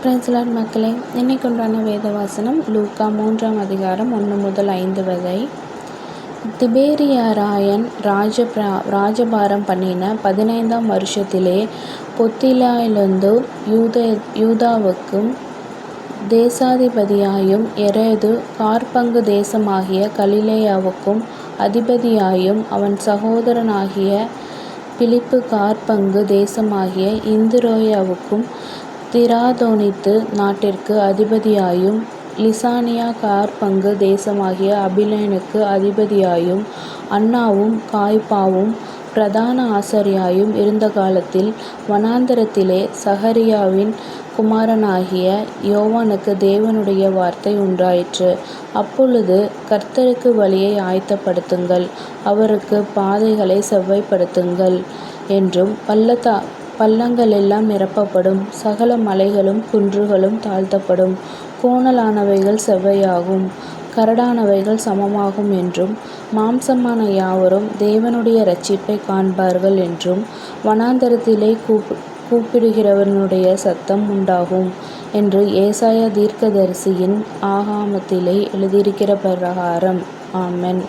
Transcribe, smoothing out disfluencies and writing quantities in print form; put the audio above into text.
Praise the Lord மக்களே, இன்னைக்கு உண்டான வேத வாசனம் லூக்கா 3ஆம் அதிகாரம் 1 முதல் 5 வரை. திபேரியாராயன் ராஜபாரம் பண்ணின 15ஆம் வருஷத்திலே பொத்திலாயிலிருந்து யூதாவுக்கும் தேசாதிபதியாயும் எரோது காற்பங்கு தேசமாகிய கலிலேயாவுக்கும் அதிபதியாயும் அவன் சகோதரனாகிய பிலிப்பு காற்பங்கு தேசமாகிய இந்துரேயாவுக்கும் திராதோனித்து நாட்டிற்கு அதிபதியாயும் லிசானியா காற்பங்கு தேசமாகிய அபிலேனுக்கு அதிபதியாயும் அன்னாவும் காய்பாவும் பிரதான ஆசாரியாயும் இருந்த காலத்தில் வனாந்தரத்திலே சகரியாவின் குமாரனாகிய யோவானுக்கு தேவனுடைய வார்த்தை உண்டாயிற்று. அப்பொழுது, கர்த்தருக்கு வழியை ஆயத்தப்படுத்துங்கள், அவருக்கு பாதைகளை செவ்வைப்படுத்துங்கள் என்றும், பள்ளங்களெல்லாம் நிரப்பப்படும், சகல மலைகளும் குன்றுகளும் தாழ்த்தப்படும், கோணலானவைகள் செவ்வையாகும், கரடானவைகள் சமமாகும் என்றும், மாம்சமான யாவரும் தேவனுடைய இரட்சிப்பை காண்பார்கள் என்றும், வனாந்தரத்திலே கூப்பிடுகிறவனுடைய சத்தம் உண்டாகும் என்று ஏசாயா தீர்க்கதரிசியின் ஆகமத்திலே எழுதியிருக்கிற பிரகாரம். ஆமென்.